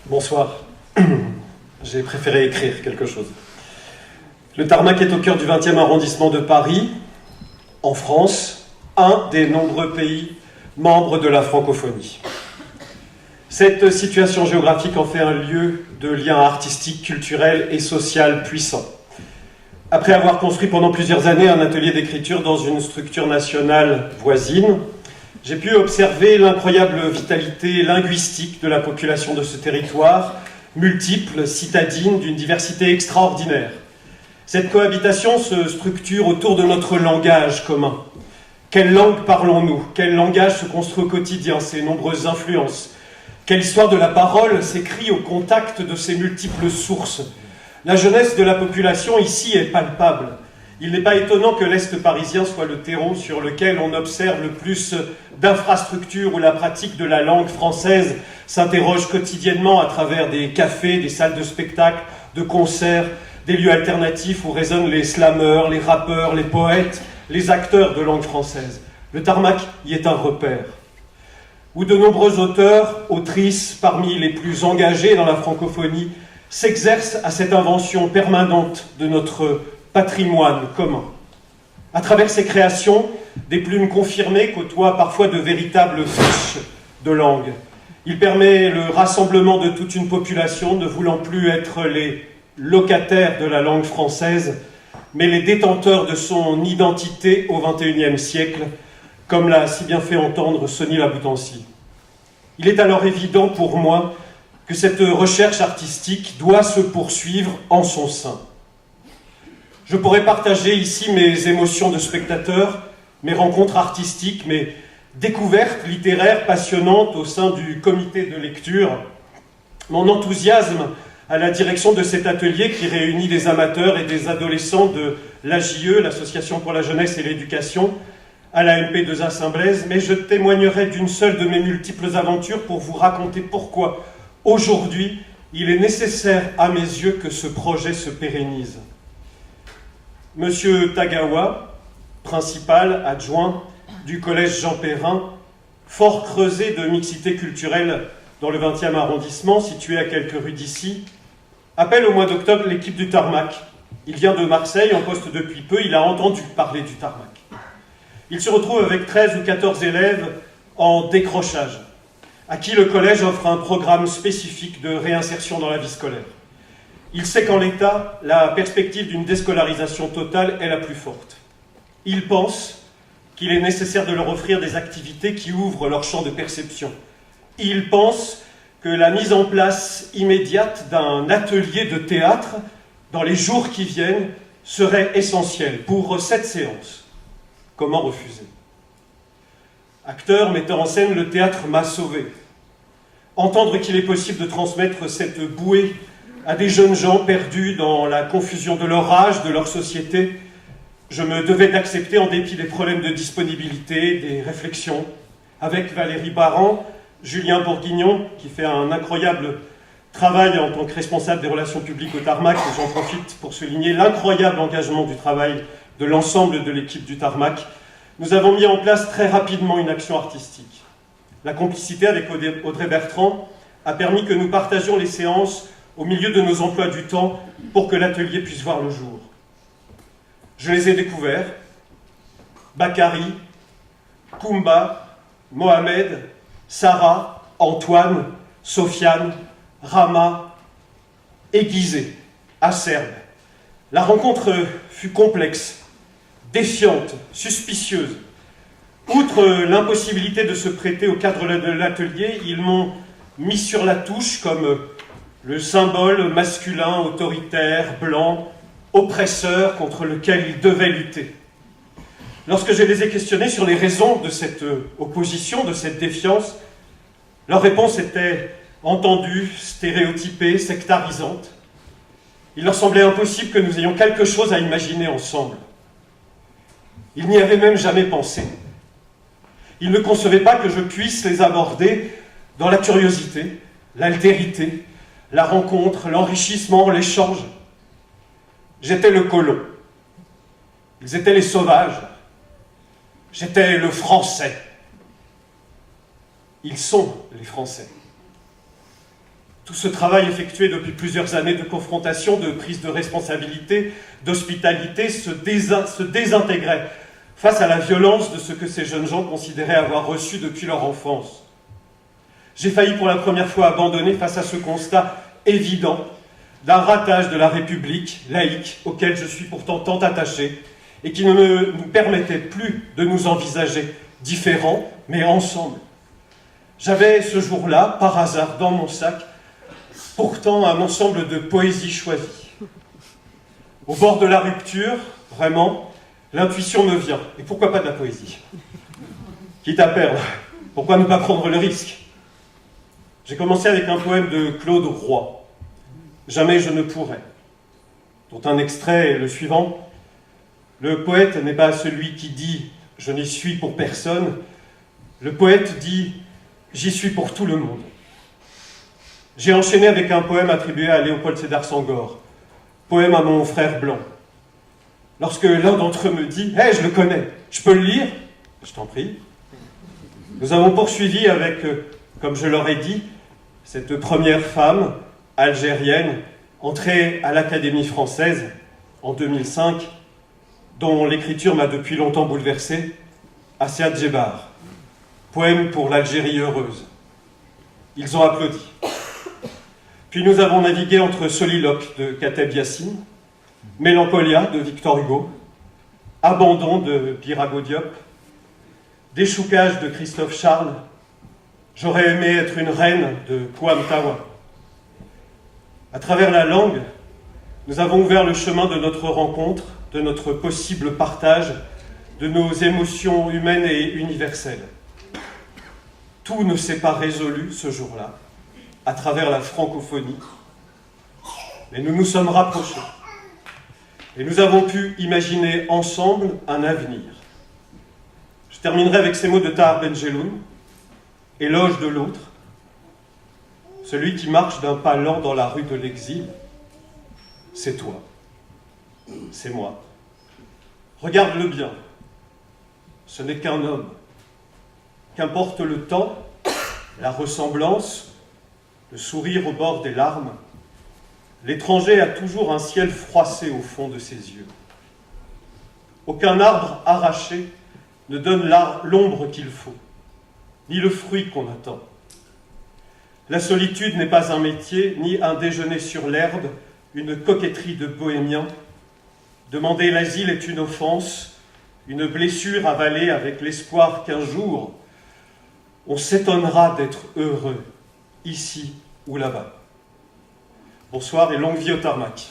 Bonsoir. J'ai préféré écrire quelque chose. Le Tarmac est au cœur du 20e arrondissement de Paris, en France, un des nombreux pays membres de la francophonie. Cette situation géographique en fait un lieu de lien artistique, culturel et social puissant. Après avoir construit pendant plusieurs années un atelier d'écriture dans une structure nationale voisine, j'ai pu observer l'incroyable vitalité linguistique de la population de ce territoire, multiple, citadine, d'une diversité extraordinaire. Cette cohabitation se structure autour de notre langage commun. Quelle langue parlons-nous? Quel langage se construit au quotidien, ses nombreuses influences? Quelle histoire de la parole s'écrit au contact de ces multiples sources? La jeunesse de la population ici est palpable. Il n'est pas étonnant que l'Est parisien soit le terreau sur lequel on observe le plus d'infrastructures où la pratique de la langue française s'interroge quotidiennement à travers des cafés, des salles de spectacle, de concerts, des lieux alternatifs où résonnent les slameurs, les rappeurs, les poètes, les acteurs de langue française. Le Tarmac y est un repère, où de nombreux auteurs, autrices, parmi les plus engagés dans la francophonie, s'exercent à cette invention permanente de notre patrimoine commun. À travers ces créations, des plumes confirmées côtoient parfois de véritables friches de langue. Il permet le rassemblement de toute une population, ne voulant plus être les locataires de la langue française, mais les détenteurs de son identité au XXIe siècle, comme l'a si bien fait entendre Sonny Laboutancy. Il est alors évident pour moi que cette recherche artistique doit se poursuivre en son sein. Je pourrais partager ici mes émotions de spectateur, mes rencontres artistiques, mes découvertes littéraires passionnantes au sein du comité de lecture, mon enthousiasme à la direction de cet atelier qui réunit des amateurs et des adolescents de l'AJE, l'Association pour la jeunesse et l'éducation, à la MP2A Saint-Blaise, mais je témoignerai d'une seule de mes multiples aventures pour vous raconter pourquoi, aujourd'hui, il est nécessaire à mes yeux que ce projet se pérennise. Monsieur Tagawa, principal adjoint du collège Jean Perrin, fort creusé de mixité culturelle dans le 20e arrondissement, situé à quelques rues d'ici, appelle au mois d'octobre l'équipe du Tarmac. Il vient de Marseille, en poste depuis peu, il a entendu parler du Tarmac. Il se retrouve avec 13 ou 14 élèves en décrochage, à qui le collège offre un programme spécifique de réinsertion dans la vie scolaire. Il sait qu'en l'état, la perspective d'une déscolarisation totale est la plus forte. Il pense qu'il est nécessaire de leur offrir des activités qui ouvrent leur champ de perception. Il pense que la mise en place immédiate d'un atelier de théâtre dans les jours qui viennent serait essentielle pour cette séance. Comment refuser? Acteur, metteur en scène, le théâtre m'a sauvé. Entendre qu'il est possible de transmettre cette bouée à des jeunes gens perdus dans la confusion de leur âge, de leur société, je me devais d'accepter en dépit des problèmes de disponibilité, des réflexions. Avec Valérie Baran, Julien Bourguignon, qui fait un incroyable travail en tant que responsable des relations publiques au Tarmac, et j'en profite pour souligner l'incroyable engagement du travail de l'ensemble de l'équipe du Tarmac, nous avons mis en place très rapidement une action artistique. La complicité avec Audrey Bertrand a permis que nous partagions les séances au milieu de nos emplois du temps pour que l'atelier puisse voir le jour. Je les ai découverts, Bakary, Koumba, Mohamed, Sarah, Antoine, Sofiane, Rama, aiguisé, acerbe. La rencontre fut complexe, défiante, suspicieuse. Outre l'impossibilité de se prêter au cadre de l'atelier, ils m'ont mis sur la touche comme le symbole masculin, autoritaire, blanc, oppresseur contre lequel ils devaient lutter. Lorsque je les ai questionnés sur les raisons de cette opposition, de cette défiance, leur réponse était entendue, stéréotypée, sectarisante. Il leur semblait impossible que nous ayons quelque chose à imaginer ensemble. Ils n'y avaient même jamais pensé. Ils ne concevaient pas que je puisse les aborder dans la curiosité, l'altérité, la rencontre, l'enrichissement, l'échange. J'étais le colon. Ils étaient les sauvages. J'étais le Français. Ils sont les Français. Tout ce travail effectué depuis plusieurs années de confrontation, de prise de responsabilité, d'hospitalité se désintégrait face à la violence de ce que ces jeunes gens considéraient avoir reçu depuis leur enfance. J'ai failli pour la première fois abandonner face à ce constat évident d'un ratage de la République laïque auquel je suis pourtant tant attaché et qui ne nous permettait plus de nous envisager différents, mais ensemble. J'avais ce jour-là, par hasard, dans mon sac, pourtant un ensemble de poésies choisies. Au bord de la rupture, vraiment, l'intuition me vient. Et pourquoi pas de la poésie? Quitte à perdre, pourquoi ne pas prendre le risque? J'ai commencé avec un poème de Claude Roy, « Jamais je ne pourrai », dont un extrait est le suivant. Le poète n'est pas celui qui dit « je n'y suis pour personne ». Le poète dit « j'y suis pour tout le monde ». J'ai enchaîné avec un poème attribué à Léopold Sédar Senghor, poème à mon frère blanc. Lorsque l'un d'entre eux me dit « Hey, je le connais, je peux le lire ?» Je t'en prie. Nous avons poursuivi avec, comme je leur ai dit, cette première femme algérienne entrée à l'Académie française en 2005, dont l'écriture m'a depuis longtemps bouleversé, Assia Djebar, poème pour l'Algérie heureuse. Ils ont applaudi. Puis nous avons navigué entre Soliloque de Kateb Yassine, Mélancolia de Victor Hugo, Abandon de Birago Diop, Déchoucage de Christophe Charles, J'aurais aimé être une reine de Kwam Tawa. À travers la langue, nous avons ouvert le chemin de notre rencontre, de notre possible partage, de nos émotions humaines et universelles. Tout ne s'est pas résolu ce jour-là, à travers la francophonie, mais nous nous sommes rapprochés. Et nous avons pu imaginer ensemble un avenir. Je terminerai avec ces mots de Tahar Ben-Jelloun, éloge de l'autre, celui qui marche d'un pas lent dans la rue de l'exil, c'est toi, c'est moi. Regarde-le bien, ce n'est qu'un homme. Qu'importe le temps, la ressemblance, le sourire au bord des larmes, l'étranger a toujours un ciel froissé au fond de ses yeux. Aucun arbre arraché ne donne l'ombre qu'il faut, ni le fruit qu'on attend. La solitude n'est pas un métier, ni un déjeuner sur l'herbe, une coquetterie de bohémien. Demander l'asile est une offense, une blessure avalée avec l'espoir qu'un jour, on s'étonnera d'être heureux, ici ou là-bas. Bonsoir et longue vie au tarmac.